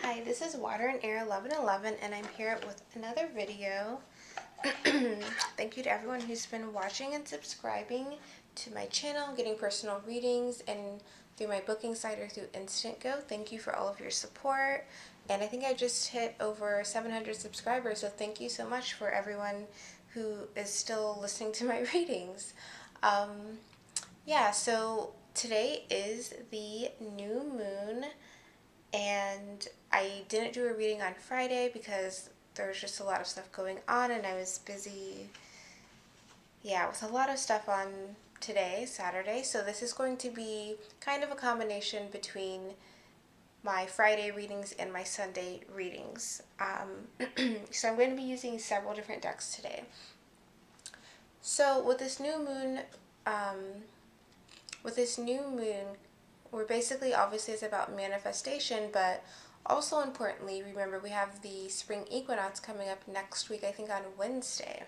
Hi, this is Water and Air 1111 and I'm here with another video. Thank you to everyone who's been watching and subscribing to my channel, getting personal readings, and through my booking site or through Instant Go. Thank you for all of your support. And I think I just hit over 700 subscribers, so thank you so much for everyone who is still listening to my readings. So today is the new moon. And I didn't do a reading on Friday because there was just a lot of stuff going on and I was busy, with a lot of stuff on today, Saturday. So this is going to be kind of a combination between my Friday readings and my Sunday readings. So I'm going to be using several different decks today. So with this new moon, we're basically, obviously it's about manifestation, but also importantly, remember we have the spring equinox coming up next week, I think on Wednesday.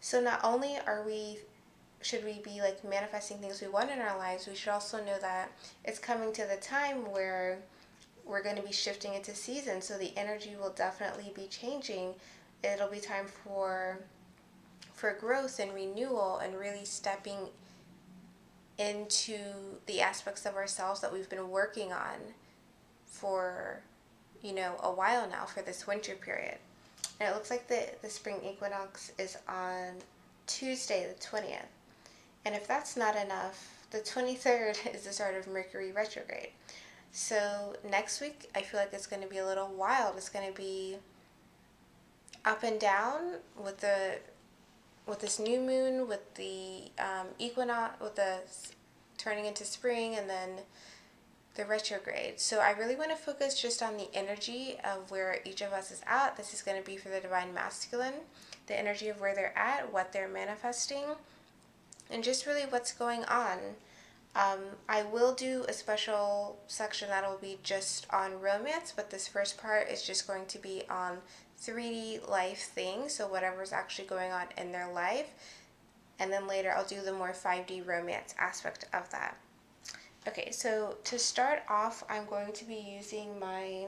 So not only should we be like manifesting things we want in our lives, we should also know that it's coming to the time where we're going to be shifting into season, so the energy will definitely be changing. It'll be time for growth and renewal and really stepping into the aspects of ourselves that we've been working on for, a while now, for this winter period. And it looks like the spring equinox is on Tuesday, the 20th. And if that's not enough, the 23rd is the start of Mercury retrograde. So next week, I feel like it's going to be a little wild. It's going to be up and down with this new moon, with the equinox, with the turning into spring, and then the retrograde. So I really want to focus just on the energy of where each of us is at. This is going to be for the Divine Masculine, the energy of where they're at, what they're manifesting, and just really what's going on. I will do a special section that will be just on romance, but this first part is just going to be on 3D life things, so whatever's actually going on in their life. And then later I'll do the more 5D romance aspect of that. Okay, so to start off, I'm going to be using my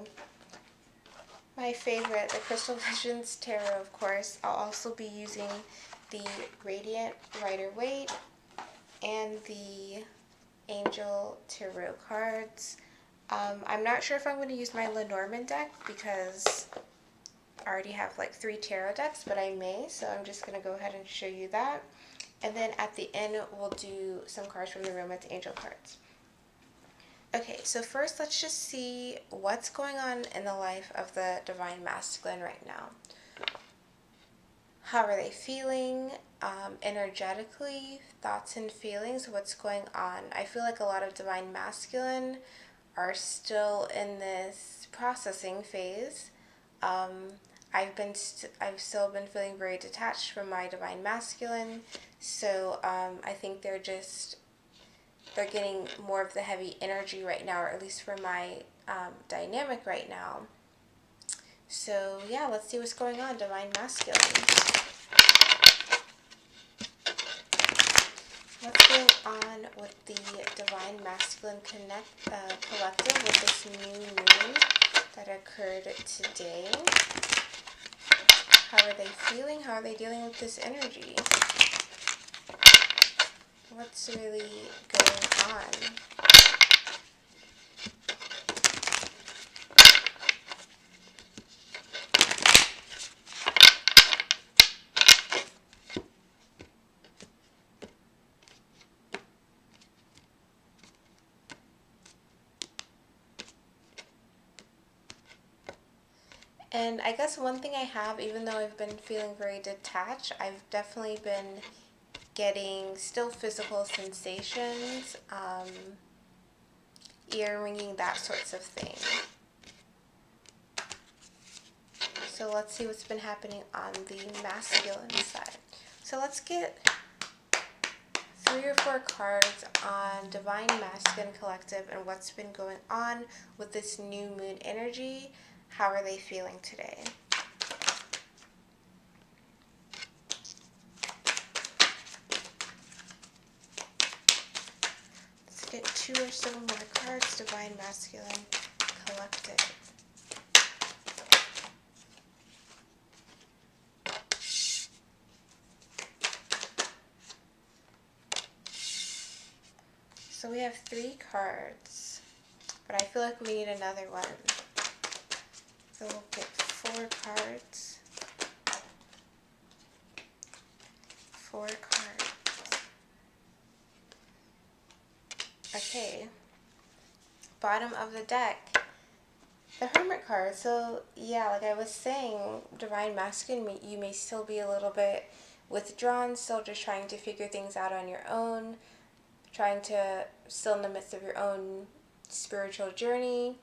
favorite, the Crystal Visions Tarot, of course. I'll also be using the Radiant Rider-Waite and the Angel Tarot cards. I'm not sure if I'm going to use my Lenormand deck because I already have like 3 tarot decks, but I may, so I'm just going to go ahead and show you that. And then at the end, we'll do some cards from the Romance Angel cards. Okay, so first let's just see what's going on in the life of the Divine Masculine right now. How are they feeling energetically, thoughts and feelings, what's going on? I feel like a lot of Divine Masculine are still in this processing phase. I've still been feeling very detached from my Divine Masculine, so I think they're getting more of the heavy energy right now, or at least for my dynamic right now. So yeah, let's see what's going on, Divine Masculine. What's going on with the Divine Masculine collective with this new moon that occurred today? How are they feeling? How are they dealing with this energy? What's really going on? And I guess one thing I have, even though I've been feeling very detached, I've definitely been getting still physical sensations, ear ringing, that sorts of thing. So let's see what's been happening on the masculine side. So let's get 3 or 4 cards on Divine Masculine Collective and what's been going on with this new moon energy. How are they feeling today? Let's get 2 or so more cards, Divine Masculine Collective. So we have 3 cards, but I feel like we need another one. So we'll get 4 cards. 4 cards. Okay. Bottom of the deck. The Hermit card. So yeah, like I was saying, Divine Masculine, you may still be a little bit withdrawn, still just trying to figure things out on your own, trying to, still in the midst of your own spiritual journey.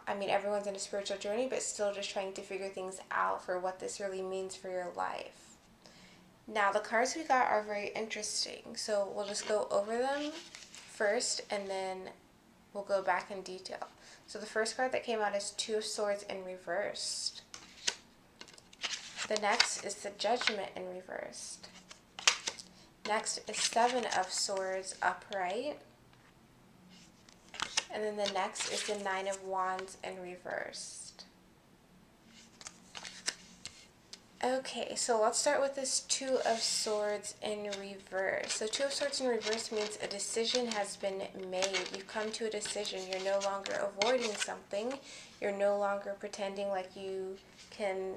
I mean, everyone's in a spiritual journey, but still just trying to figure things out for what this really means for your life. Now, the cards we got are very interesting, so we'll just go over them first, and then we'll go back in detail. So the first card that came out is 2 of Swords in reversed. The next is the Judgment in reversed. Next is 7 of Swords upright. And then the next is the 9 of Wands in reversed. Okay, so let's start with this 2 of Swords in reverse. So 2 of Swords in reverse means a decision has been made. You've come to a decision. You're no longer avoiding something. You're no longer pretending like you can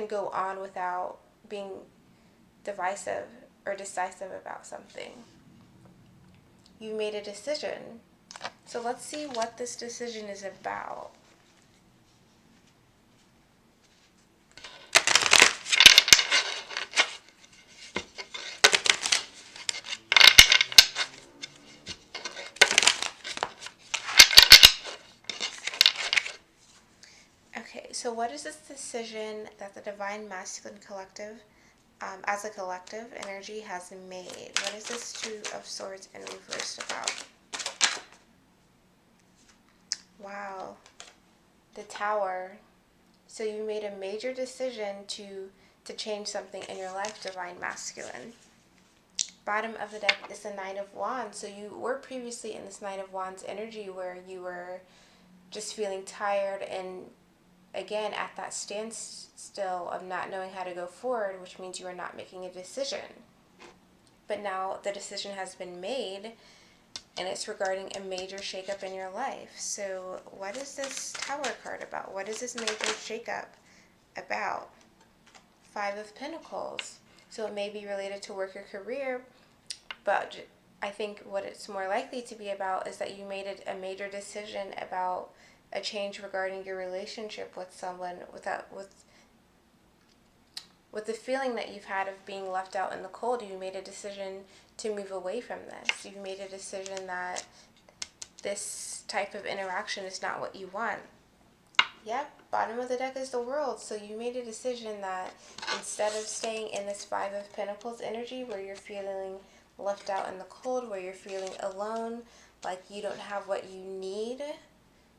go on without being divisive or decisive about something. You made a decision. So let's see what this decision is about. Okay, so what is this decision that the Divine Masculine Collective, as a collective energy, has made? What is this 2 of Swords in reversed about? Wow. The Tower. So you made a major decision to change something in your life, Divine Masculine. Bottom of the deck is the 9 of Wands. So you were previously in this 9 of Wands energy where you were just feeling tired and, again, at that standstill of not knowing how to go forward, which means you are not making a decision. But now the decision has been made, and it's regarding a major shakeup in your life. So what is this Tower card about? What is this major shakeup about? 5 of Pentacles. So it may be related to work or career, but I think what it's more likely to be about is that you made a major decision about a change regarding your relationship with someone, with the feeling that you've had of being left out in the cold. You made a decision to move away from this. You've made a decision that this type of interaction is not what you want. Yep, bottom of the deck is the World. So you made a decision that instead of staying in this 5 of Pentacles energy where you're feeling left out in the cold, where you're feeling alone, like you don't have what you need,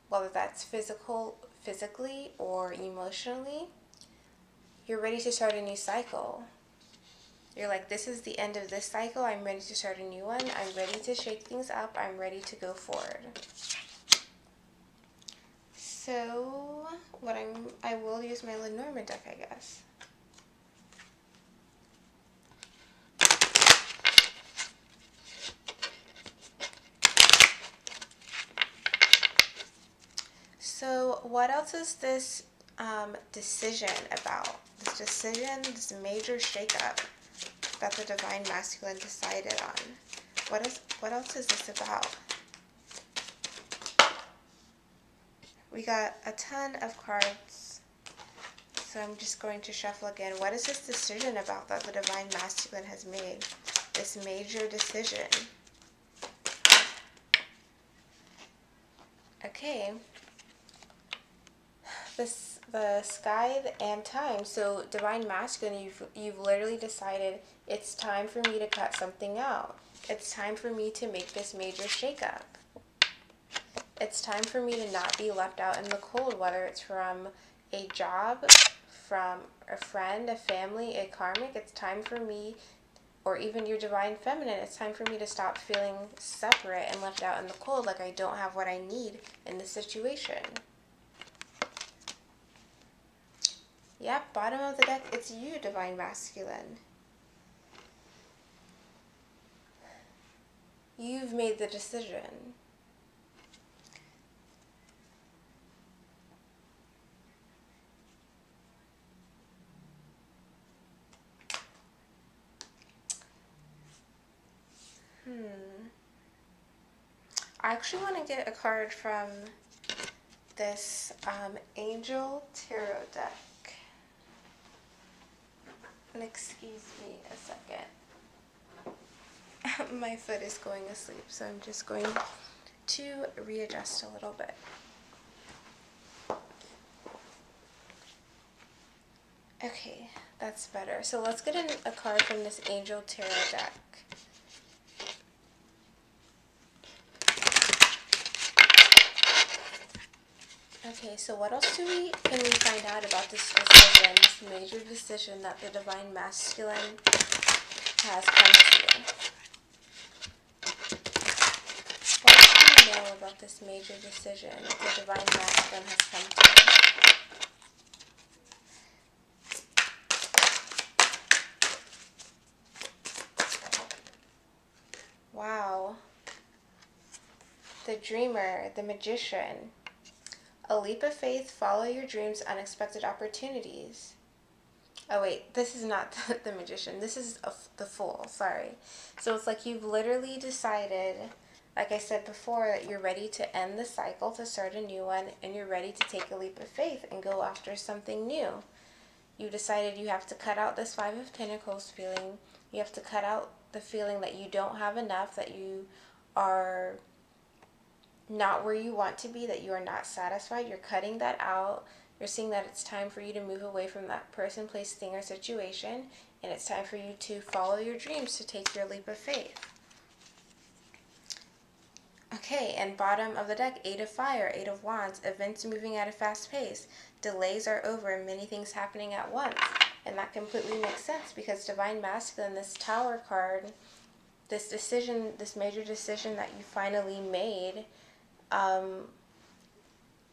whether that's physically or emotionally, you're ready to start a new cycle. You're like, this is the end of this cycle. I'm ready to start a new one. I'm ready to shake things up. I'm ready to go forward. So I will use my Lenormand deck, I guess. So what else is this decision about? This decision, this major shakeup that the Divine Masculine decided on. What else is this about? We got a ton of cards, so I'm just going to shuffle again. What is this decision about that the Divine Masculine has made? This major decision. Okay. The Sky and Time. So Divine Masculine, you've literally decided it's time for me to cut something out. It's time for me to make this major shakeup. It's time for me to not be left out in the cold, whether it's from a job, from a friend, a family, a karmic. It's time for me or even your divine feminine, it's time for me to stop feeling separate and left out in the cold, like I don't have what I need in this situation. Yep, bottom of the deck, it's you, divine masculine. You've made the decision. I actually want to get a card from this Angel Tarot deck. And excuse me a second. My foot is going asleep, so I'm just going to readjust a little bit. Okay, that's better. So let's get a card from this Angel Tarot deck. Okay, so what else can we find out about this decision, this major decision that the divine masculine has come to? What do you know about this major decision that the divine masculine has come to? Wow. The dreamer, the magician. A leap of faith, follow your dreams, unexpected opportunities. Oh wait, this is not the magician. This is the fool, sorry. So it's like you've literally decided, like I said before, that you're ready to end the cycle, to start a new one, and you're ready to take a leap of faith and go after something new. You decided you have to cut out this Five of Pentacles feeling. You have to cut out the feeling that you don't have enough, that you are not where you want to be, that you are not satisfied. You're cutting that out. You're seeing that it's time for you to move away from that person, place, thing, or situation, and it's time for you to follow your dreams, to take your leap of faith. Okay, and bottom of the deck, Eight of Fire, Eight of Wands, events moving at a fast pace. Delays are over, many things happening at once. And that completely makes sense because Divine Masculine, this Tower card, this decision, this major decision that you finally made,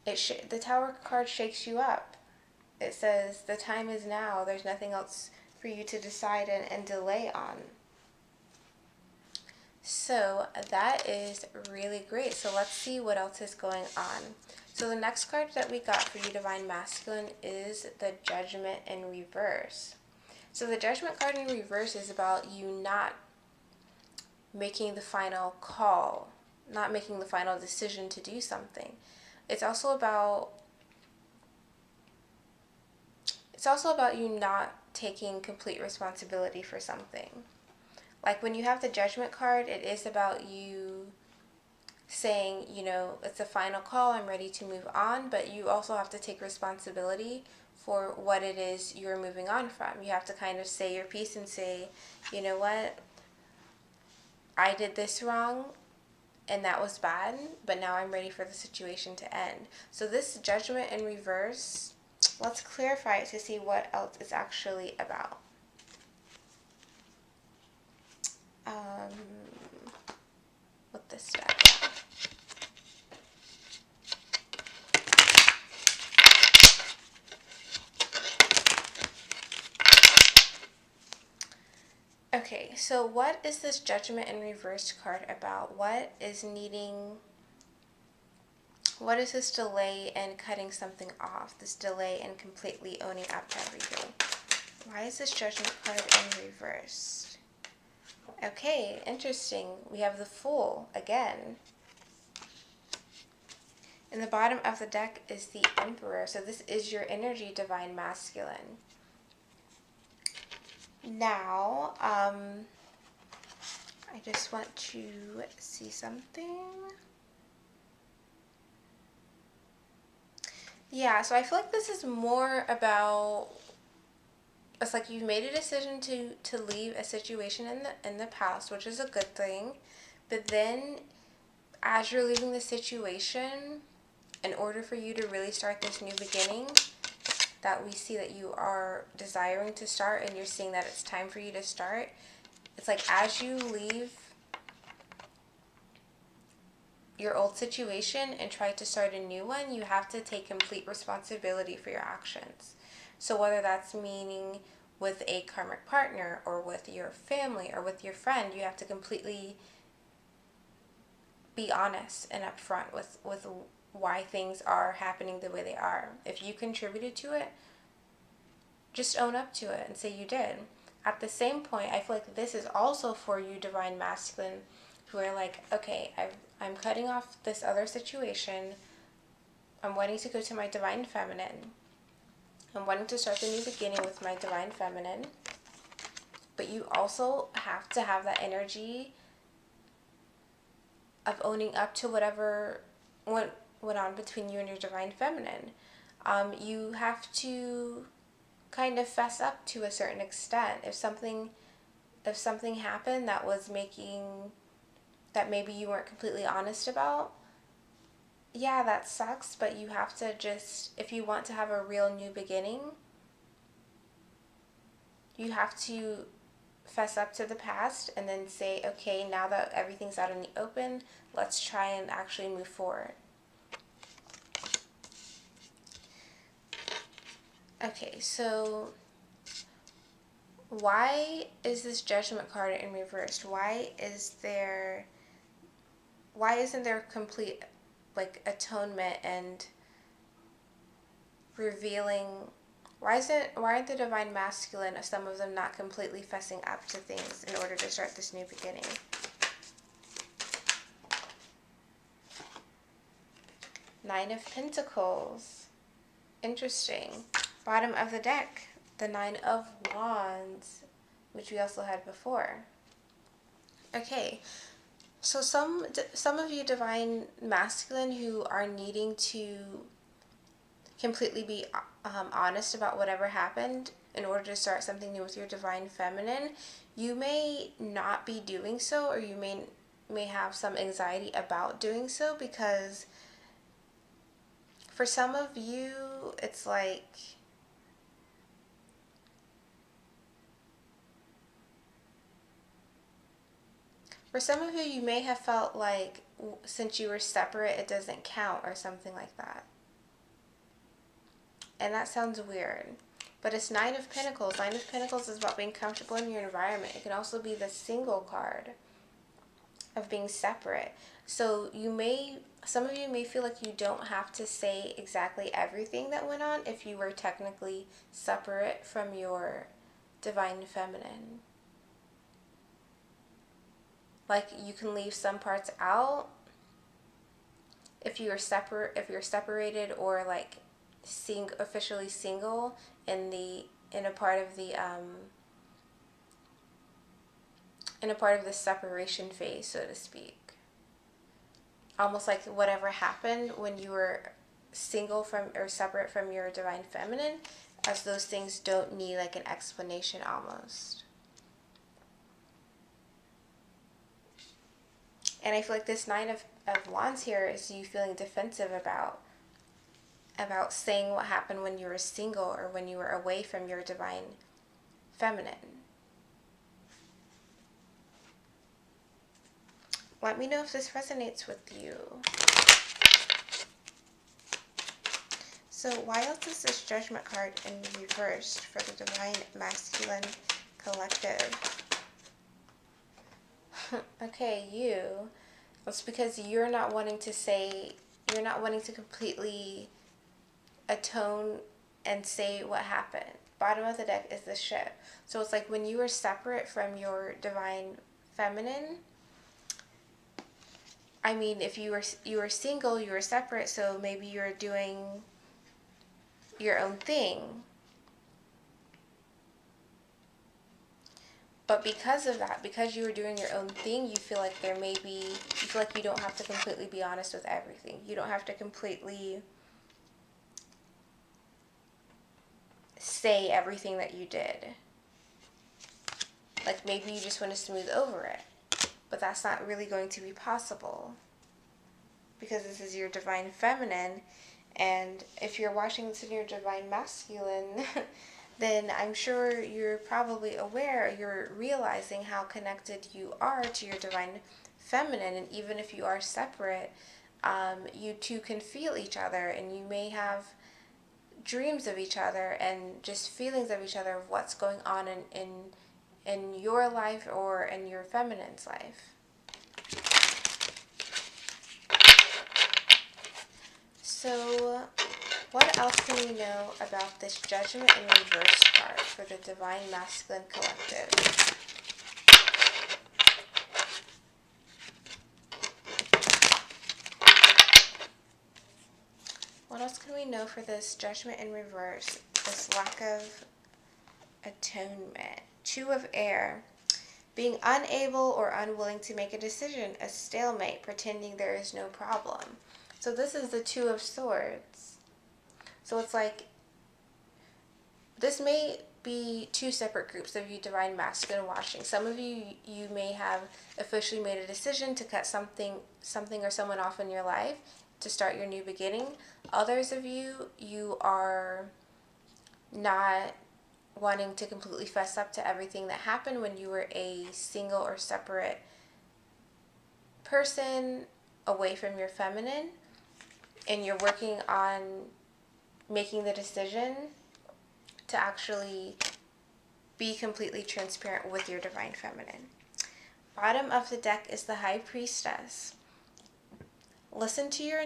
the Tower card shakes you up. It says the time is now. There's nothing else for you to decide and delay on. So that is really great. So let's see what else is going on. So the next card that we got for you, Divine Masculine, is the Judgment in reverse. So the Judgment card in reverse is about you not making the final call, not making the final decision to do something. It's also about you not taking complete responsibility for something. Like when you have the Judgment card, it is about you saying, you know, it's a final call, I'm ready to move on, but you also have to take responsibility for what it is you're moving on from. You have to kind of say your piece and say, you know what, I did this wrong and that was bad, but now I'm ready for the situation to end. So this Judgment in reverse, let's clarify it to see what else it's actually about. With this deck. Okay, so what is this Judgment in reverse card about? What is this delay in cutting something off? This delay in completely owning up to everything? Why is this Judgment card in reverse? Okay, interesting. We have the Fool again. In the bottom of the deck is the Emperor. So this is your energy, Divine Masculine. Now, I just want to see something. Yeah, so I feel like this is more about, it's like you've made a decision to leave a situation in the past, which is a good thing. But then as you're leaving the situation, in order for you to really start this new beginning that we see that you are desiring to start, and you're seeing that it's time for you to start, it's like as you leave your old situation and try to start a new one, you have to take complete responsibility for your actions. So whether that's meaning with a karmic partner or with your family or with your friend, you have to completely be honest and upfront with why things are happening the way they are. If you contributed to it, just own up to it and say you did. At the same point, I feel like this is also for you, divine masculine, who are like, okay, I'm cutting off this other situation. I'm wanting to go to my divine feminine. I'm wanting to start the new beginning with my divine feminine. But you also have to have that energy of owning up to whatever went on between you and your divine feminine. You have to kind of fess up to a certain extent. If something happened that was making, that maybe you weren't completely honest about, yeah, that sucks, but you have to just, if you want to have a real new beginning, you have to fess up to the past and then say, okay, now that everything's out in the open, let's try and actually move forward. Okay, so why is this Judgment card in reversed? Why isn't there complete like atonement and revealing? Why aren't the divine masculine, some of them, not completely fessing up to things in order to start this new beginning? Nine of Pentacles. Interesting. Bottom of the deck, the Nine of Wands, which we also had before. Okay, so some of you divine masculine who are needing to completely be honest about whatever happened in order to start something new with your divine feminine, you may not be doing so, or you may have some anxiety about doing so, because for some of you, it's like you may have felt like since you were separate, it doesn't count or something like that. And that sounds weird. But it's Nine of Pentacles. Nine of Pentacles is about being comfortable in your environment. It can also be the single card of being separate. So some of you may feel like you don't have to say exactly everything that went on if you were technically separate from your divine feminine. Like, you can leave some parts out if you're separated, or like officially single in a part of the separation phase, so to speak. Almost like whatever happened when you were single from or separate from your divine feminine, as those things don't need like an explanation almost. And I feel like this Nine of Wands here is you feeling defensive about saying what happened when you were single or when you were away from your divine feminine. Let me know if this resonates with you. So why else is this Judgment card in reversed for the divine masculine collective? Okay, it's because you're not wanting to completely atone and say what happened. Bottom of the deck is the Ship. So it's like when you were separate from your divine feminine, I mean, if you were single, you were separate, so maybe you're doing your own thing. But because of that, because you were doing your own thing, you feel like you feel like you don't have to completely be honest with everything. You don't have to completely say everything that you did. Like, maybe you just want to smooth over it. But that's not really going to be possible, because this is your divine feminine. And if you're watching this in your divine masculine, then I'm sure you're probably aware, you're realizing how connected you are to your divine feminine. And even if you are separate, you two can feel each other, and you may have dreams of each other and just feelings of each other of what's going on in your life or in your feminine's life. So what else can we know about this Judgment in Reverse card for the Divine Masculine Collective? What else can we know for this Judgment in Reverse? This lack of atonement. Two of Air. Being unable or unwilling to make a decision. A stalemate, pretending there is no problem. So this is the Two of Swords. So it's like, this may be two separate groups of you Divine Masculine watching. Some of you may have officially made a decision to cut something or someone off in your life to start your new beginning. Others of you are not wanting to completely fess up to everything that happened when you were a single or separate person away from your feminine, and you're working on making the decision to actually be completely transparent with your divine feminine. Bottom of the deck is the High Priestess. Listen to your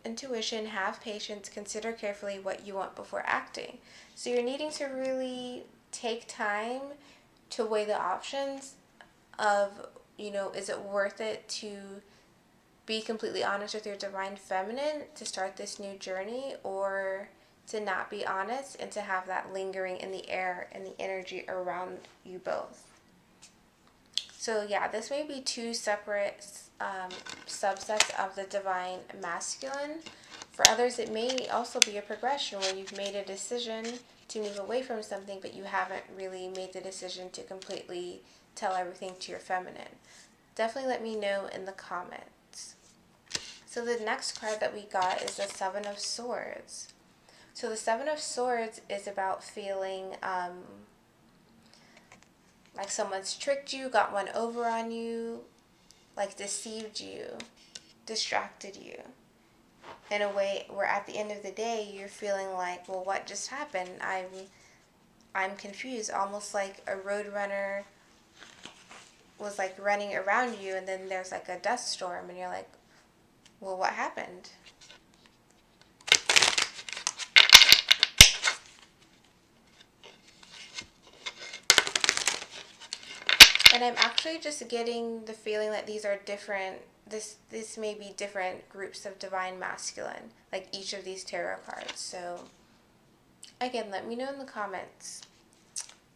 intuition, have patience, consider carefully what you want before acting. So you're needing to really take time to weigh the options of, is it worth it to be completely honest with your divine feminine to start this new journey, or to not be honest and to have that lingering in the air and the energy around you both. So yeah, this may be two separate subsets of the divine masculine. For others, it may also be a progression where you've made a decision to move away from something, but you haven't really made the decision to completely tell everything to your feminine. Definitely let me know in the comments. So the next card that we got is the Seven of Swords. So the Seven of Swords is about feeling like someone's tricked you, got one over on you, like deceived you, distracted you. In a way where at the end of the day, you're feeling like, well, what just happened? I'm confused, almost like a road runner was like running around you, and then there's like a dust storm, and you're like, well, what happened? And I'm actually just getting the feeling that these are different, this may be different groups of divine masculine, like each of these tarot cards. So again, let me know in the comments.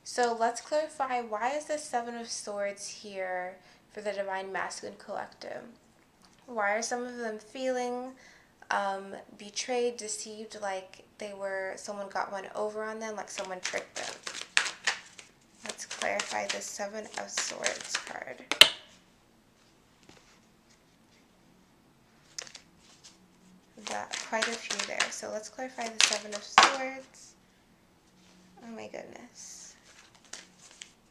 So let's clarify, why is the Seven of Swords here for the divine masculine collective? Why are some of them feeling betrayed, deceived, like someone got one over on them, like someone tricked them? Let's clarify the Seven of Swords card. Got quite a few there. So let's clarify the Seven of Swords. Oh my goodness.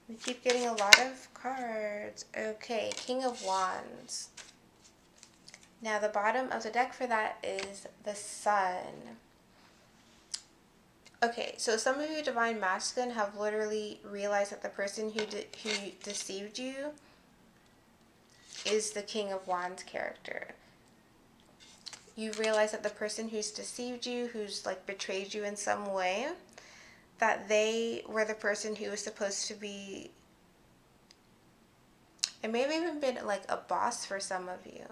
We keep getting a lot of cards. Okay, King of Wands. Now the bottom of the deck for that is the Sun. Okay, so some of you divine masculine have literally realized that the person who deceived you is the King of Wands character. You realize that the person who's deceived you, who's like betrayed you in some way, that they were the person who was supposed to be, it may have even been like a boss for some of you,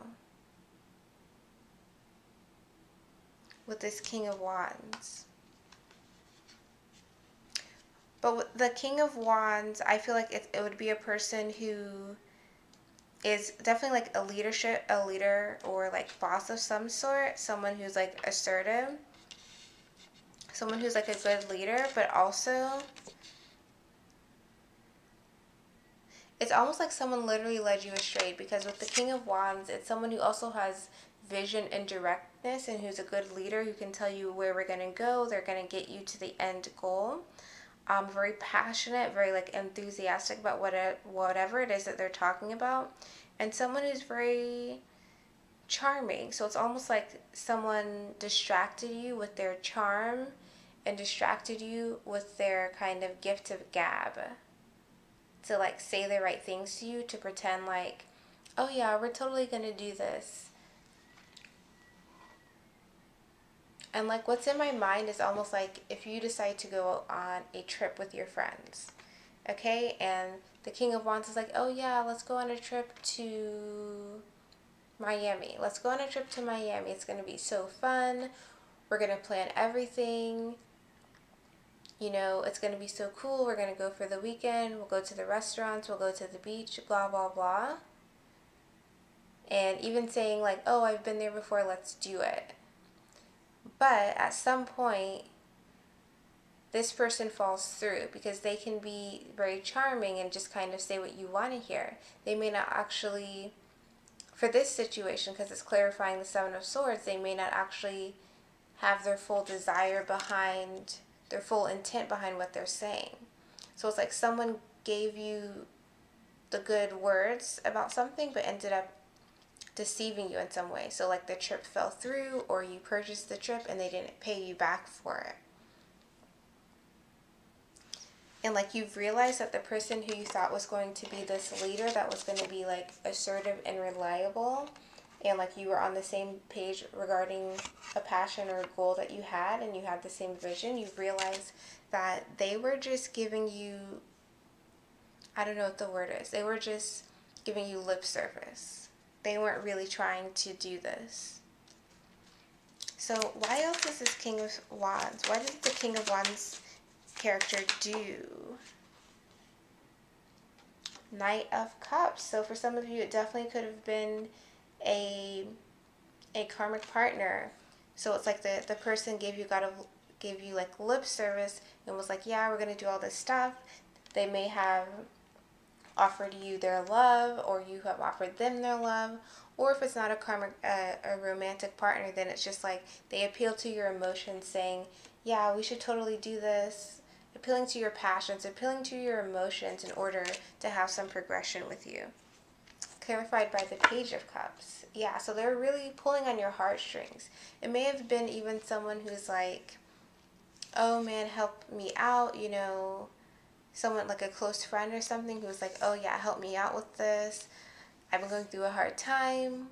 with this King of Wands. But with the King of Wands, I feel like it would be a person who is definitely like a leader or like boss of some sort, someone who's like assertive, someone who's like a good leader, but also it's almost like someone literally led you astray, because with the King of Wands, it's someone who also has vision and directness, and who's a good leader who can tell you where we're going to go. They're going to get you to the end goal. very passionate, very like enthusiastic about whatever it is that they're talking about, and someone who's very charming. So it's almost like someone distracted you with their charm and distracted you with their kind of gift of gab to like say the right things to you, to pretend like, oh yeah, we're totally gonna do this. And like what's in my mind is almost like if you decide to go on a trip with your friends, okay? And the King of Wands is like, oh yeah, let's go on a trip to Miami. Let's go on a trip to Miami. It's going to be so fun. We're going to plan everything. You know, it's going to be so cool. We're going to go for the weekend. We'll go to the restaurants. We'll go to the beach, blah, blah, blah. And even saying like, oh, I've been there before, let's do it. But at some point, this person falls through because they can be very charming and just kind of say what you want to hear. They may not actually, for this situation, because it's clarifying the Seven of Swords, they may not actually have their full desire behind, their full intent behind what they're saying. So it's like someone gave you the good words about something but ended up deceiving you in some way. So like the trip fell through, or you purchased the trip and they didn't pay you back for it. And like you've realized that the person who you thought was going to be this leader that was going to be like assertive and reliable, and like you were on the same page regarding a passion or a goal that you had, and you had the same vision, you've realized that they were just giving you, I don't know what the word is, they were just giving you lip service. They weren't really trying to do this. So why else is this King of Wands? What did the King of Wands character do? Knight of Cups. So for some of you, it definitely could have been a karmic partner. So it's like the person gave you like lip service and was like, yeah, we're gonna do all this stuff. They may have offered you their love, or you have offered them their love. Or if it's not a karmic, a romantic partner, then it's just like they appeal to your emotions, saying, yeah, we should totally do this. Appealing to your passions, appealing to your emotions in order to have some progression with you. Clarified by the Page of Cups. Yeah, so they're really pulling on your heartstrings. It may have been even someone who's like, oh man, help me out, you know, someone like a close friend or something who's like, oh yeah, help me out with this. I've been going through a hard time,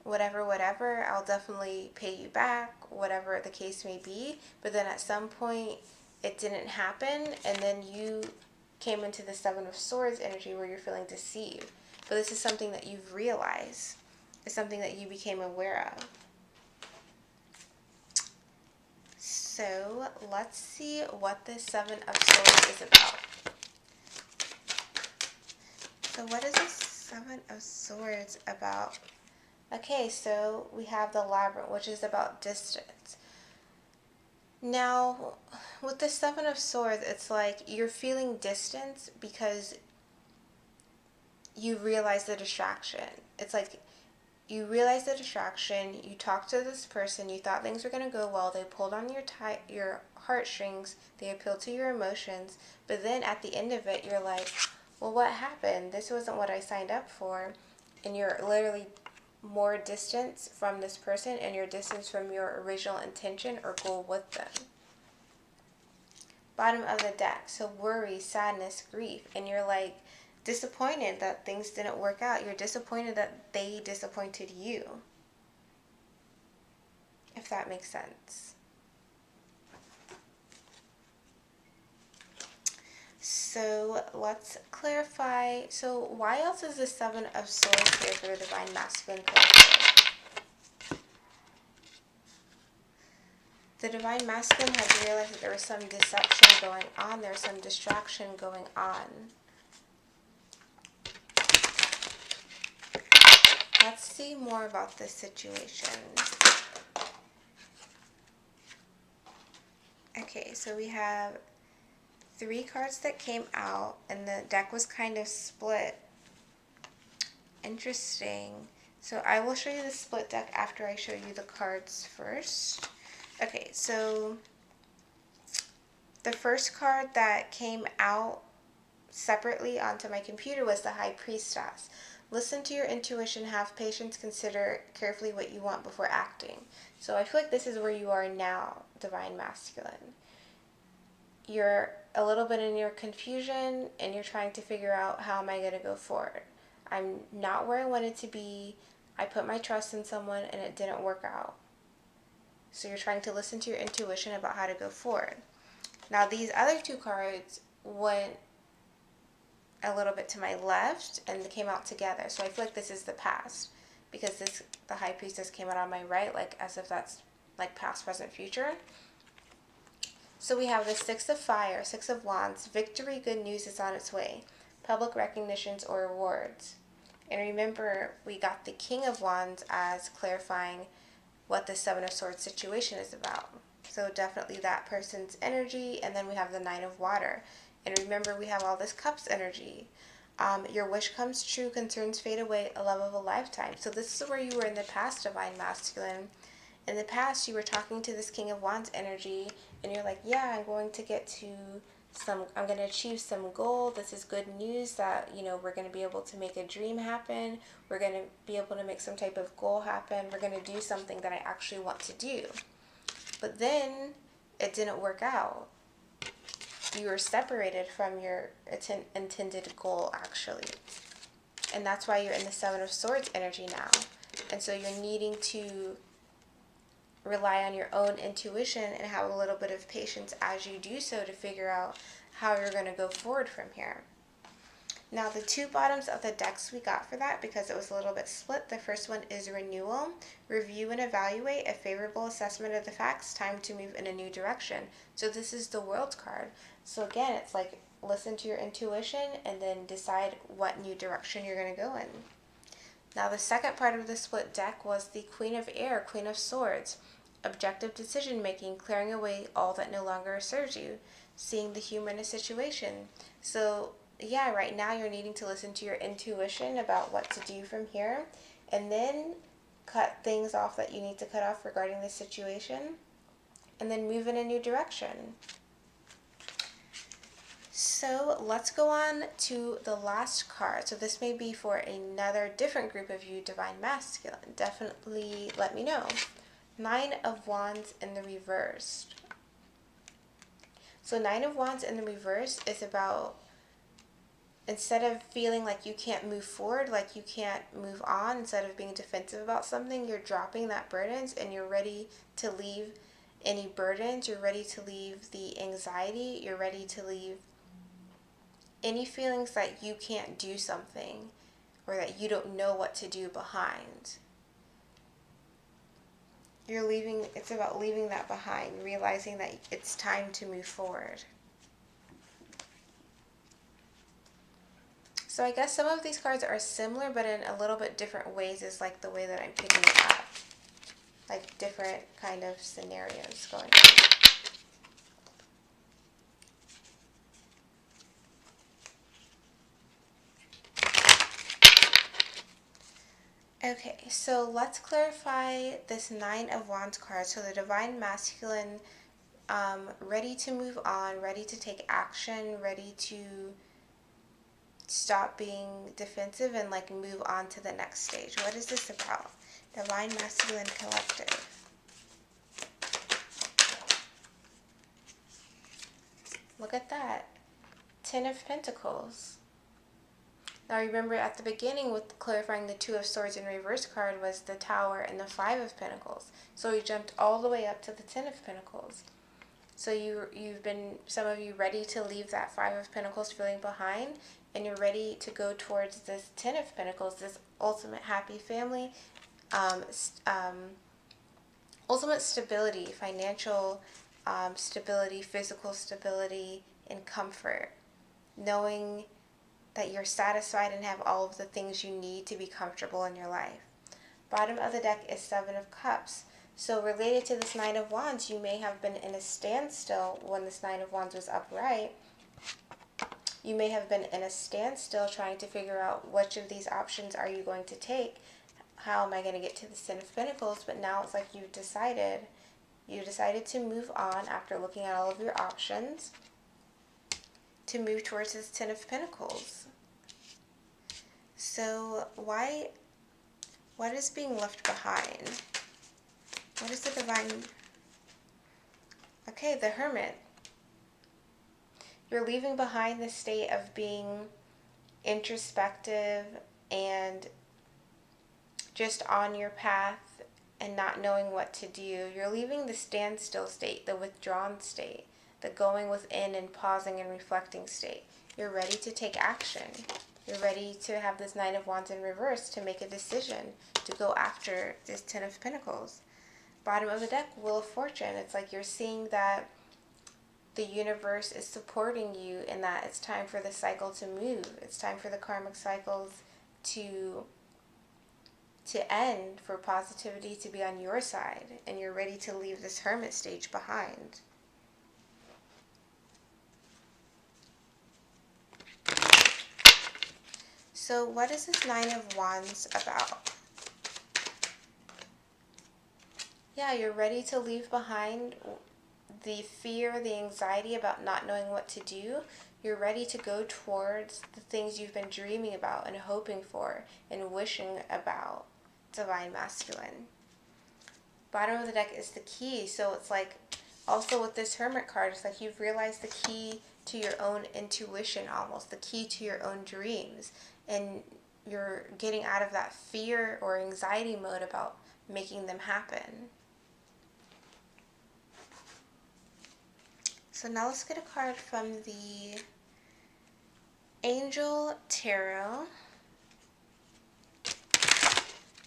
whatever, I'll definitely pay you back, whatever the case may be. But then at some point, it didn't happen, and then you came into the Seven of Swords energy where you're feeling deceived. But this is something that you've realized. It's something that you became aware of. So let's see what the Seven of Swords is about. So what is the Seven of Swords about? Okay, so we have the Labyrinth, which is about distance. Now, with the Seven of Swords, it's like you're feeling distance because you realize the distraction. It's like you realize the distraction, you talked to this person, you thought things were going to go well, they pulled on your heartstrings, they appealed to your emotions, but then at the end of it, you're like, well, what happened? This wasn't what I signed up for. And you're literally more distance from this person, and your distance from your original intention or goal with them. Bottom of the deck, so worry, sadness, grief, and you're like disappointed that things didn't work out. You're disappointed that they disappointed you, if that makes sense. So let's clarify. So why else is the Seven of Swords here for the Divine Masculine collective? The Divine Masculine had to realize that there was some deception going on. There's some distraction going on. Let's see more about this situation. Okay, so we have 3 cards that came out, and the deck was kind of split. Interesting. So I will show you the split deck after I show you the cards first. Okay, so The first card that came out separately onto my computer was the High Priestess. Listen to your intuition, have patience, consider carefully what you want before acting. So I feel like this is where you are now, Divine Masculine. You're a little bit in your confusion and you're trying to figure out, how am I going to go forward? I'm not where I wanted to be. I put my trust in someone and it didn't work out. So you're trying to listen to your intuition about how to go forward. Now these other two cards went a little bit to my left and they came out together. So I feel like this is the past, because the High Priestess came out on my right, like as if that's like past, present, future. So we have the Six of Fire, Six of Wands. Victory, good news is on its way. Public recognitions or rewards. And remember, we got the King of Wands as clarifying what the Seven of Swords situation is about. So definitely that person's energy. And then we have the Nine of Water. And remember, we have all this Cups energy. Your wish comes true, concerns fade away, a love of a lifetime. So this is where you were in the past, Divine Masculine. In the past, you were talking to this King of Wands energy, and you're like, yeah, I'm going to achieve some goal. This is good news that, we're going to be able to make a dream happen. We're going to be able to make some type of goal happen. We're going to do something that I actually want to do. But then it didn't work out. You were separated from your intended goal, actually. And that's why you're in the Seven of Swords energy now. And so you're needing to rely on your own intuition and have a little bit of patience as you do so to figure out how you're going to go forward from here. Now, the two bottoms of the decks we got for that, because it was a little bit split. The first one is Renewal. Review and evaluate a favorable assessment of the facts. Time to move in a new direction. So this is the World card. So again, it's like, listen to your intuition and then decide what new direction you're going to go in. Now, the second part of the split deck was the Queen of Air, Queen of Swords. Objective decision making, clearing away all that no longer serves you, seeing the humor in a situation. So yeah, right now you're needing to listen to your intuition about what to do from here, and then cut things off that you need to cut off regarding the situation, and then move in a new direction. So let's go on to the last card. So this may be for another different group of you, Divine Masculine. Definitely let me know. Nine of Wands in the reversed. So Nine of Wands in the reverse is about, instead of feeling like you can't move forward, like you can't move on, instead of being defensive about something, you're dropping that burdens and you're ready to leave any burdens. You're ready to leave the anxiety. You're ready to leave any feelings that you can't do something or that you don't know what to do behind. It's about leaving that behind, realizing that it's time to move forward. So I guess some of these cards are similar, but in a little bit different ways is like the way that I'm picking it up. Like different kind of scenarios going on. Okay, so let's clarify this Nine of Wands card. So the Divine Masculine, ready to move on, ready to take action, ready to stop being defensive and like move on to the next stage. What is this about? Divine Masculine Collective. Look at that. Ten of Pentacles. Now remember, at the beginning with clarifying the Two of Swords in reverse card was the Tower and the Five of Pentacles. So we jumped all the way up to the Ten of Pentacles. So you've been, some of you, ready to leave that Five of Pentacles feeling behind, and you're ready to go towards this Ten of Pentacles, this ultimate happy family, ultimate stability, financial stability, physical stability, and comfort. Knowing that you're satisfied and have all of the things you need to be comfortable in your life. Bottom of the deck is Seven of Cups. So related to this Nine of Wands, you may have been in a standstill when this Nine of Wands was upright. You may have been in a standstill trying to figure out which of these options are you going to take. How am I going to get to the Ten of Pentacles? But now it's like you've decided You decided to move on after looking at all of your options to move towards this Ten of Pentacles. So what is being left behind? What is the Divine? Okay, the Hermit. You're leaving behind the state of being introspective and just on your path and not knowing what to do. You're leaving the standstill state, the withdrawn state, the going within and pausing and reflecting state. You're ready to take action. You're ready to have this Nine of Wands in reverse to make a decision to go after this Ten of Pentacles. Bottom of the deck, Wheel of Fortune. It's like you're seeing that the universe is supporting you in that it's time for the cycle to move. It's time for the karmic cycles to end, for positivity to be on your side, and you're ready to leave this Hermit stage behind. So what is this Nine of Wands about? Yeah, you're ready to leave behind the fear, the anxiety about not knowing what to do. You're ready to go towards the things you've been dreaming about and hoping for and wishing about, Divine Masculine. Bottom of the deck is the Key. So it's like, also with this Hermit card, it's like you've realized the key to your own intuition almost, the key to your own dreams. And you're getting out of that fear or anxiety mode about making them happen. So now let's get a card from the Angel Tarot.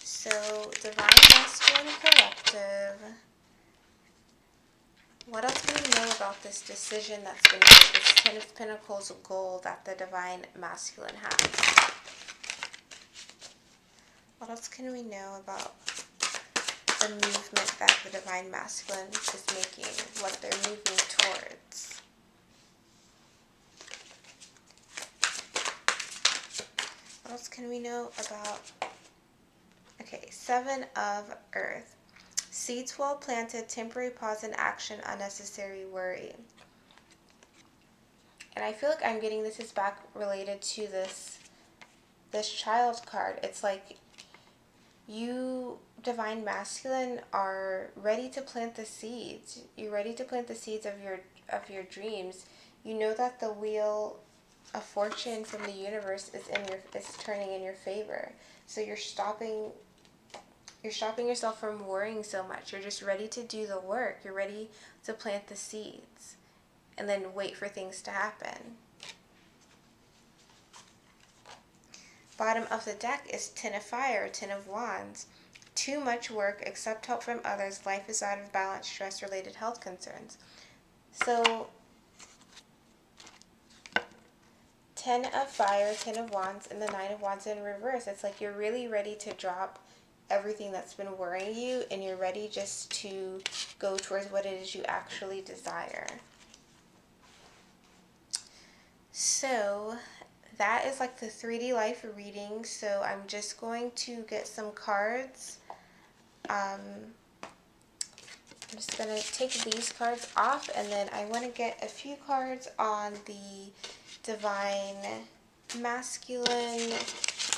So, Divine Masculine Collective. What else can we know about this decision that's been made, this Ten of Pentacles goal that the Divine Masculine has? What else can we know about the movement that the Divine Masculine is making, what they're moving towards? What else can we know about? Okay, Seven of Earth. Seeds well planted, temporary pause in action, unnecessary worry. And I feel like I'm getting this is back related to this Child card. It's like you, Divine Masculine, are ready to plant the seeds. You're ready to plant the seeds of your dreams. You know that the Wheel of Fortune from the universe is turning in your favor. So you're stopping yourself from worrying so much. You're just ready to do the work. You're ready to plant the seeds and then wait for things to happen. Bottom of the deck is Ten of Fire, Ten of Wands. Too much work, accept help from others, life is out of balance, stress-related health concerns. So, Ten of Fire, Ten of Wands, and the Nine of Wands in reverse. It's like you're really ready to drop everything that's been worrying you, and you're ready just to go towards what it is you actually desire. So, that is like the 3D life reading. So I'm just going to get some cards. I'm just going to take these cards off, and then I want to get a few cards on the Divine Masculine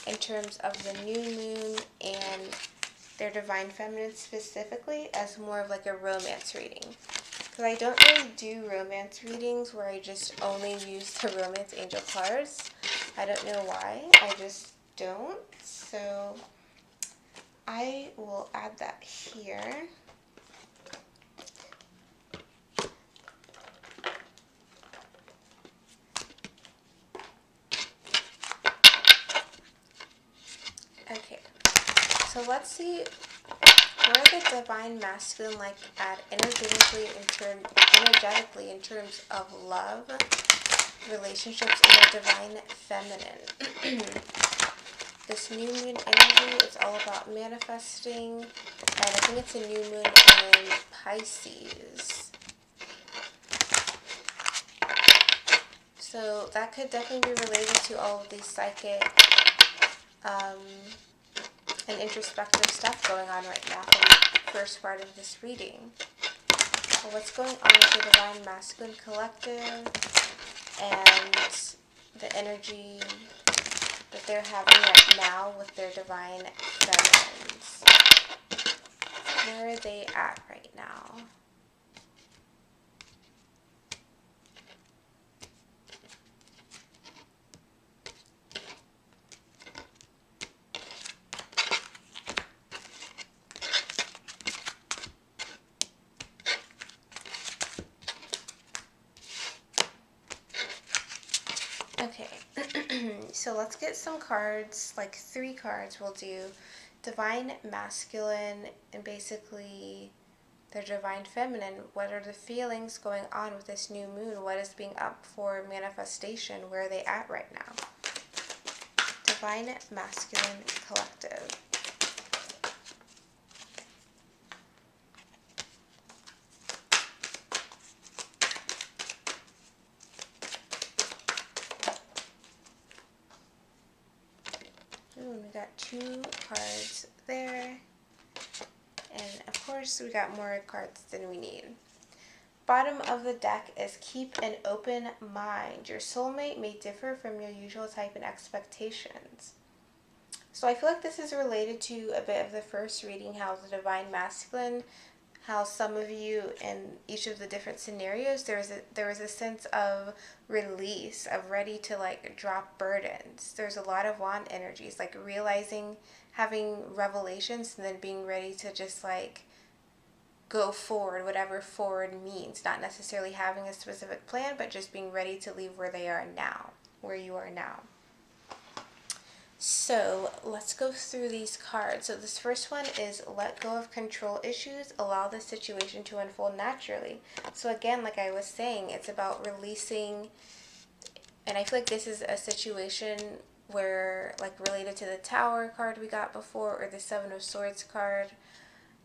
in terms of the new moon and their Divine Feminine specifically as more of like a romance reading. Because I don't really do romance readings where I just only use the Romance Angel cards. I don't know why, I just don't. So I will add that here. Okay, so let's see where the Divine Masculine like at energetically in terms of love, relationships, and the Divine Feminine. This new moon energy is all about manifesting, and I think it's a new moon in Pisces. So that could definitely be related to all of these psychic and introspective stuff going on right now from the first part of this reading. what's going on with the Divine Masculine Collective and the energy that they're having right now with their Divine Feminines. Where are they at right now? Okay, so let's get some cards, like 3 cards we'll do. Divine Masculine and basically their Divine Feminine. What are the feelings going on with this new moon? What is being up for manifestation? Where are they at right now? Divine Masculine Collective. Ooh, we got 2 cards there. And of course, we got more cards than we need. Bottom of the deck is keep an open mind. Your soulmate may differ from your usual type and expectations. So I feel like this is related to a bit of the first reading, how the Divine Masculine, how some of you in each of the different scenarios, there was a sense of release, of ready to like drop burdens. There's a lot of wand energies, like realizing, having revelations, and then being ready to just like go forward, whatever forward means. Not necessarily having a specific plan, but just being ready to leave where they are now, where you are now. So let's go through these cards. So this first one is let go of control issues, allow the situation to unfold naturally. So again, like I was saying, it's about releasing, and I feel like this is a situation where, like related to the Tower card we got before, or the Seven of Swords card,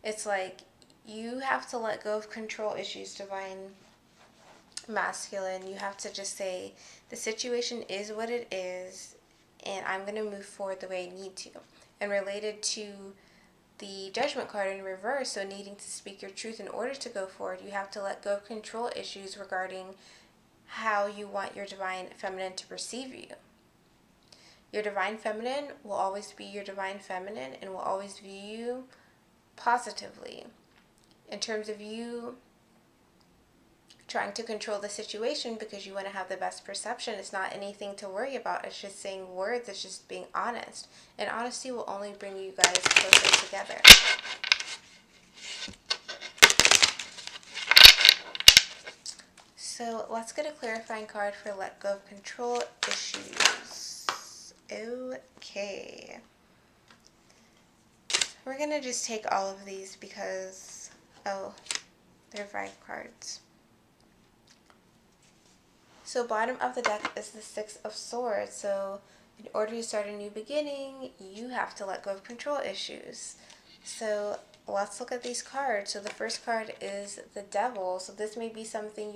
it's like you have to let go of control issues, Divine Masculine. You have to just say, the situation is what it is, and I'm going to move forward the way I need to. And related to the Judgment card in reverse, so needing to speak your truth in order to go forward, you have to let go of control issues regarding how you want your Divine Feminine to perceive you. Your Divine Feminine will always be your Divine Feminine and will always view you positively. In terms of you trying to control the situation because you want to have the best perception, it's not anything to worry about. It's just saying words. It's just being honest. And honesty will only bring you guys closer together. So let's get a clarifying card for let go of control issues. Okay. We're going to just take all of these because, oh, they're 5 cards. So bottom of the deck is the Six of Swords. So in order to start a new beginning, you have to let go of control issues. So let's look at these cards. So the first card is the Devil. So this may be something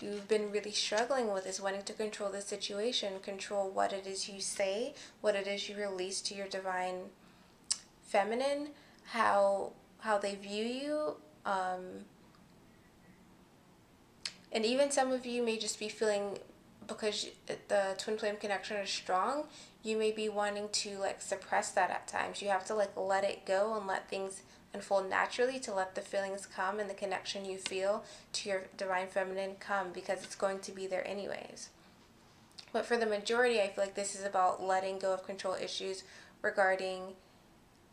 you've been really struggling with, is wanting to control the situation, control what it is you say, what it is you release to your Divine Feminine, how they view you. And even some of you may just be feeling, because the twin flame connection is strong, you may be wanting to like suppress that at times. You have to like let it go and let things unfold naturally, to let the feelings come and the connection you feel to your Divine Feminine come, because it's going to be there anyways. But for the majority, I feel like this is about letting go of control issues regarding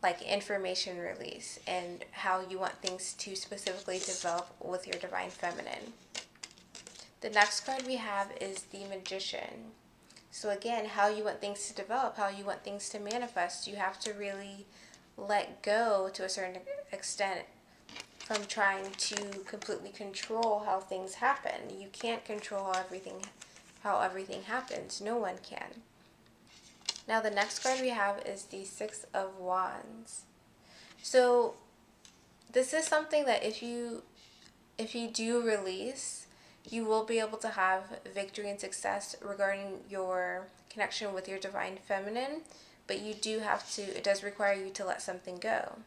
like information release and how you want things to specifically develop with your Divine Feminine. The next card we have is the Magician. So again, how you want things to develop, how you want things to manifest. You have to really let go to a certain extent from trying to completely control how things happen. You can't control how everything happens. No one can. Now the next card we have is the Six of Wands. So this is something that if you do release, you will be able to have victory and success regarding your connection with your Divine Feminine, but you do have to, it does require you to let something go.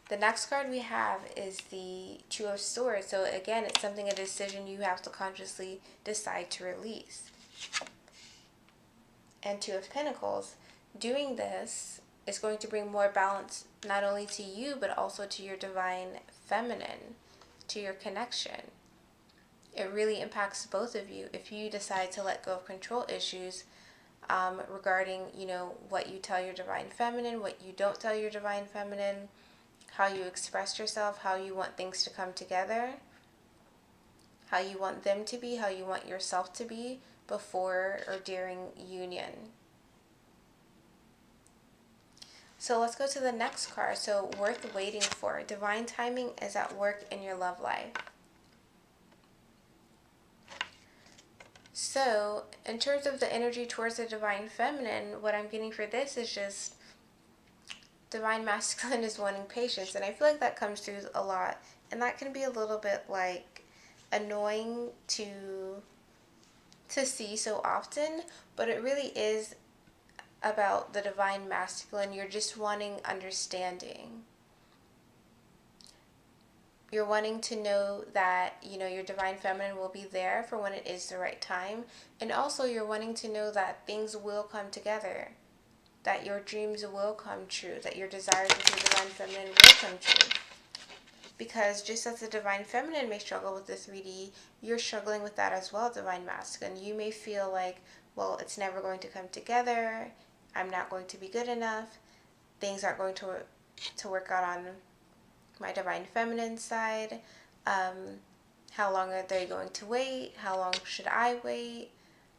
The next card we have is the Two of Swords. So again, it's something, a decision you have to consciously decide to release. And Two of Pentacles. Doing this is going to bring more balance not only to you, but also to your divine feminine, to your connection. It really impacts both of you if you decide to let go of control issues regarding, what you tell your divine feminine, what you don't tell your divine feminine, how you express yourself, how you want things to come together, how you want them to be, how you want yourself to be before or during union. So let's go to the next card. So worth waiting for. Divine timing is at work in your love life. So in terms of the energy towards the divine feminine, what I'm getting for this is just divine masculine is wanting patience. And I feel like that comes through a lot. And that can be a little bit like annoying to see so often, but it really is about the divine masculine. You're just wanting understanding. You're wanting to know that, your divine feminine will be there for when it is the right time. And also you're wanting to know that things will come together, that your dreams will come true, that your desires with your divine feminine will come true. Because just as the divine feminine may struggle with the 3D, you're struggling with that as well, divine masculine. You may feel like, well, it's never going to come together. I'm not going to be good enough. Things aren't going to work out on my divine feminine side. How long are they going to wait? How long should I wait?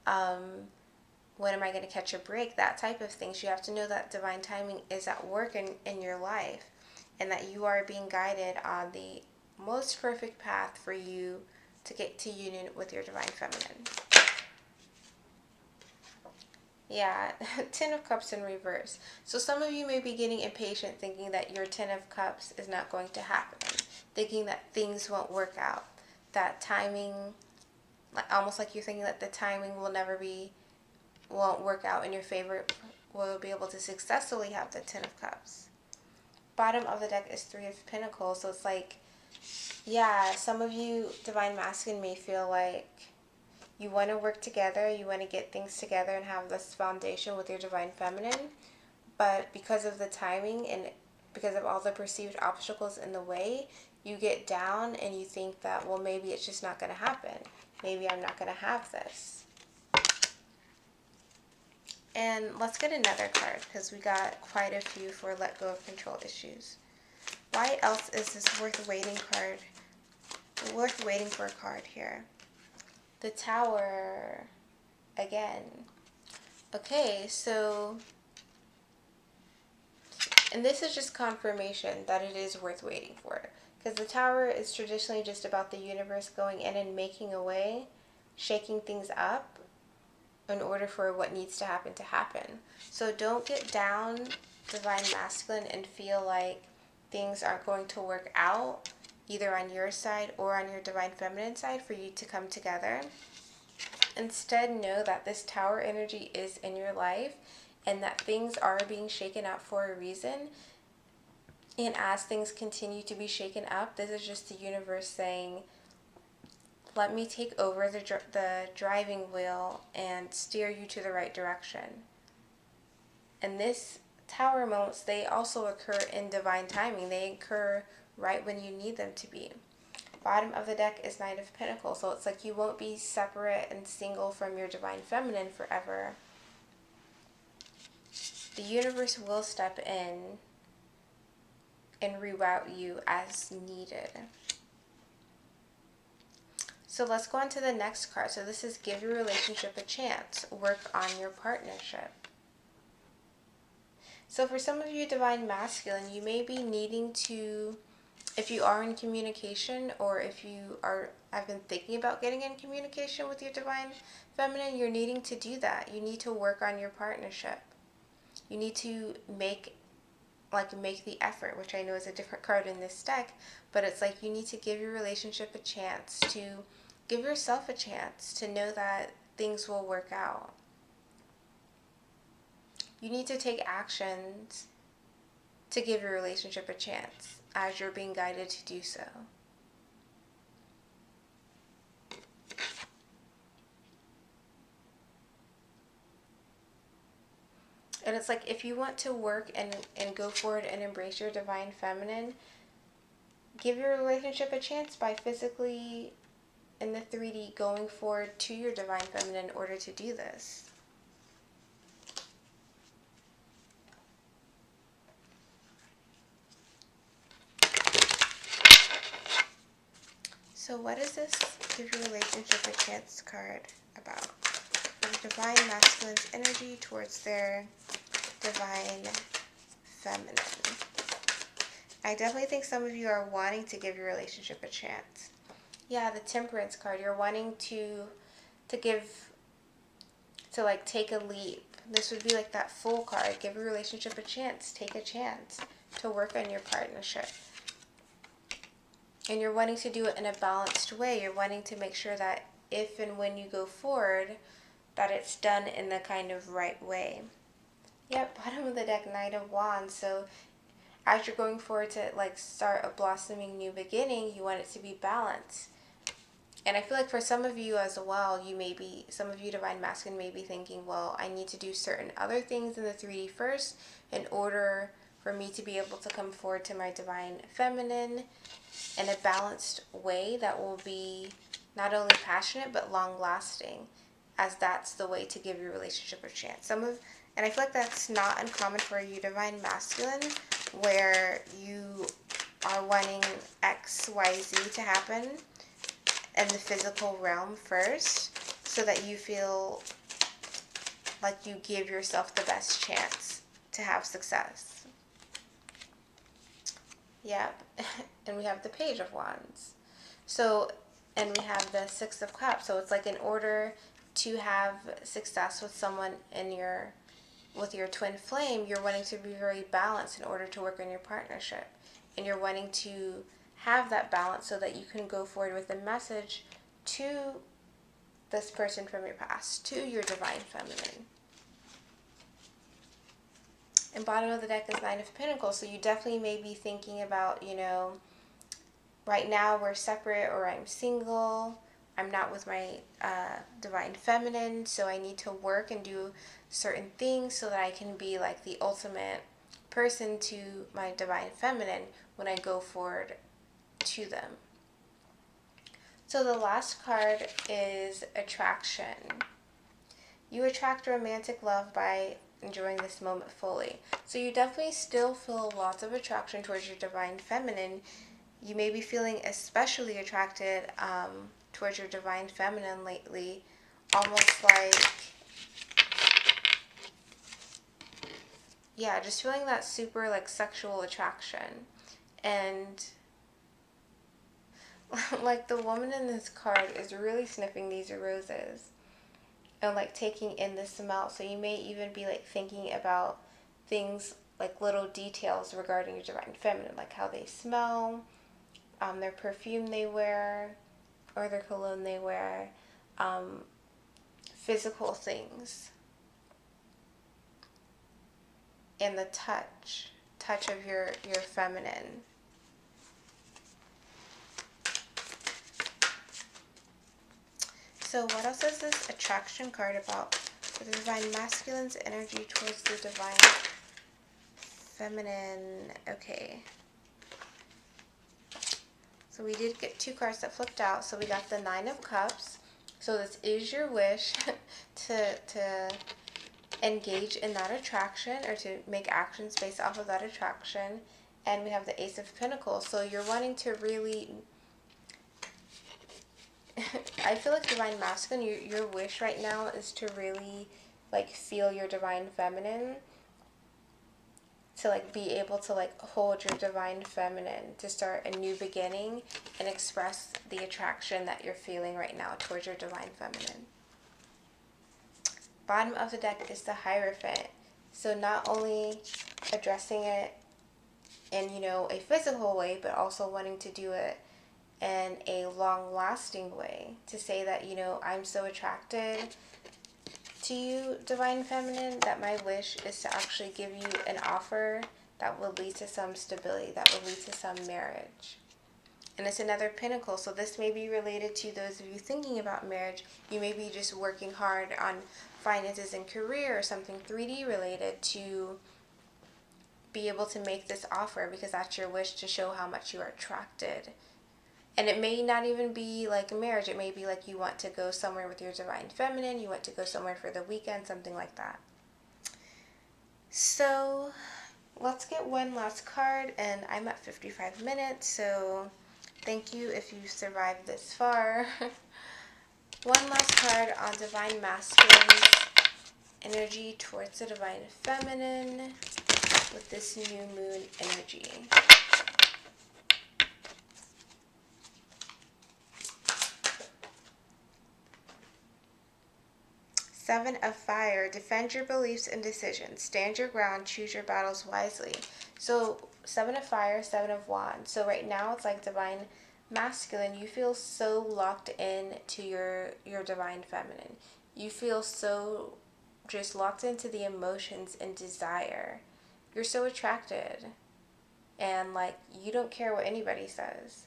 When am I going to catch a break? That type of things. You have to know that divine timing is at work in your life, and that you are being guided on the most perfect path for you to get to union with your divine feminine. Yeah, Ten of Cups in reverse. So some of you may be getting impatient thinking that your Ten of Cups is not going to happen, thinking that things won't work out, that timing, almost like you're thinking that the timing won't work out in your favor, will be able to successfully have the Ten of Cups. Bottom of the deck is Three of Pentacles. So it's like, yeah, some of you divine masculine may feel like you want to work together, you want to get things together and have this foundation with your divine feminine, but because of the timing and because of all the perceived obstacles in the way, you get down and you think that, well, maybe it's just not going to happen. Maybe I'm not going to have this. And let's get another card, because we got quite a few for let go of control issues. Why else is this worth waiting for a card here? The Tower again. Okay, so, and this is just confirmation that it is worth waiting for, because the Tower is traditionally just about the universe going in and making a way, shaking things up in order for what needs to happen. So don't get down, divine masculine, and feel like things aren't going to work out either on your side or on your divine feminine side for you to come together. Instead, know that this Tower energy is in your life and that things are being shaken up for a reason. And as things continue to be shaken up, this is just the universe saying, let me take over the driving wheel and steer you to the right direction. And this Tower moments, they also occur in divine timing. They occur right when you need them to be. Bottom of the deck is Knight of Pentacles. So it's like you won't be separate and single from your divine feminine forever. The universe will step in and reroute you as needed. So let's go on to the next card. So this is give your relationship a chance. Work on your partnership. So for some of you divine masculine, you may be needing to, if you are in communication, or if you have been thinking about getting in communication with your divine feminine, you're needing to do that. You need to work on your partnership. You need to make the effort, which I know is a different card in this deck, but it's like you need to give your relationship a chance, to give yourself a chance to know that things will work out. You need to take actions to give your relationship a chance as you're being guided to do so. And it's like, if you want to work and go forward and embrace your divine feminine, give your relationship a chance by physically, in the 3D, going forward to your divine feminine in order to do this. So what is this give your relationship a chance card about? The divine masculine's energy towards their divine feminine. I definitely think some of you are wanting to give your relationship a chance. Yeah, the Temperance card. You're wanting to like take a leap. This would be like that Fool card. Give your relationship a chance. Take a chance to work on your partnership. And you're wanting to do it in a balanced way. You're wanting to make sure that if and when you go forward, that it's done in the kind of right way. Yep, bottom of the deck, Knight of Wands. So as you're going forward to like start a blossoming new beginning, you want it to be balanced. And I feel like for some of you as well, some of you divine masculine may be thinking, well, I need to do certain other things in the 3D first in order for me to be able to come forward to my divine feminine in a balanced way that will be not only passionate but long lasting, as that's the way to give your relationship a chance. And I feel like that's not uncommon for you divine masculine, where you are wanting XYZ to happen in the physical realm first, so that you feel like you give yourself the best chance to have success. Yep. And we have the Page of Wands. So, and we have the Six of Cups. So it's like, in order to have success with someone with your twin flame, you're wanting to be very balanced in order to work on your partnership. And you're wanting to have that balance so that you can go forward with a message to this person from your past, to your divine feminine. And bottom of the deck is Nine of Pentacles. So you definitely may be thinking about, right now we're separate, or I'm single, I'm not with my divine feminine, so I need to work and do certain things so that I can be like the ultimate person to my divine feminine when I go forward to them. So the last card is Attraction. You attract romantic love by enjoying this moment fully. So you definitely still feel lots of attraction towards your divine feminine. You may be feeling especially attracted towards your divine feminine lately, almost like, yeah, just feeling that super like sexual attraction. And like, the woman in this card is really sniffing these roses and like taking in the smell. So you may even be like thinking about things like little details regarding your divine feminine, like how they smell, their perfume they wear, or their cologne they wear, physical things, and the touch of your feminine. So what else is this Attraction card about? The divine masculine's energy towards the divine feminine. Okay. So we did get two cards that flipped out. So we got the Nine of Cups. So this is your wish to engage in that attraction, or to make actions based off of that attraction. And we have the Ace of Pentacles. So you're wanting to really... I feel like divine masculine, your wish right now is to really like feel your divine feminine, to like be able to like hold your divine feminine, to start a new beginning and express the attraction that you're feeling right now towards your divine feminine. Bottom of the deck is the Hierophant. So not only addressing it in, a physical way, but also wanting to do it in a long-lasting way, to say that, I'm so attracted to you, divine feminine, that my wish is to actually give you an offer that will lead to some stability, that will lead to some marriage. And it's another pinnacle, so this may be related to those of you thinking about marriage. You may be just working hard on finances and career or something 3D related to be able to make this offer because that's your wish to show how much you are attracted. And it may not even be like a marriage. It may be like you want to go somewhere with your divine feminine, you want to go somewhere for the weekend, something like that. So let's get one last card, and I'm at 55 minutes, so thank you if you survived this far. One last card on Divine Masculine's energy towards the Divine Feminine with this new moon energy. Seven of Fire. Defend your beliefs and decisions. Stand your ground. Choose your battles wisely. So, Seven of Fire, Seven of Wands. So right now it's like Divine Masculine. You feel so locked in to your Divine Feminine. You feel so just locked into the emotions and desire. You're so attracted. And like, you don't care what anybody says.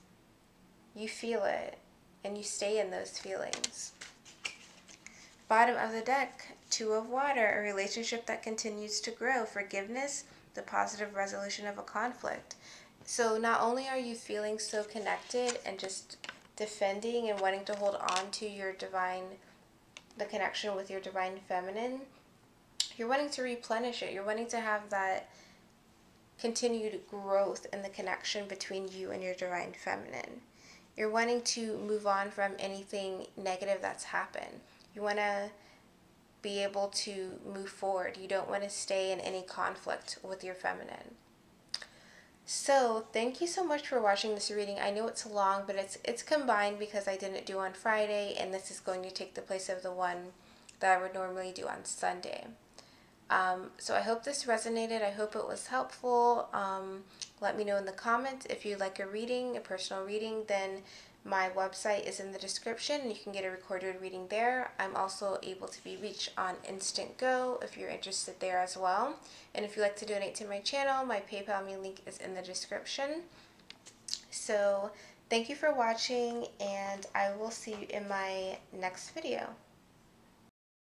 You feel it. And you stay in those feelings. Bottom of the deck, Two of Water, a relationship that continues to grow, forgiveness, the positive resolution of a conflict. So not only are you feeling so connected and just defending and wanting to hold on to your divine, the connection with your divine feminine, you're wanting to replenish it. You're wanting to have that continued growth in the connection between you and your divine feminine. You're wanting to move on from anything negative that's happened. You want to be able to move forward. You don't want to stay in any conflict with your feminine. So, thank you so much for watching this reading. I know it's long, but it's combined because I didn't do on Friday, and this is going to take the place of the one that I would normally do on Sunday. So I hope this resonated. I hope it was helpful. Let me know in the comments if you'd like a reading, a personal reading, then my website is in the description. You can get a recorded reading there. I'm also able to be reached on Instant Go if you're interested there as well. And if you'd like to donate to my channel, my PayPal me link is in the description. So thank you for watching, and I will see you in my next video.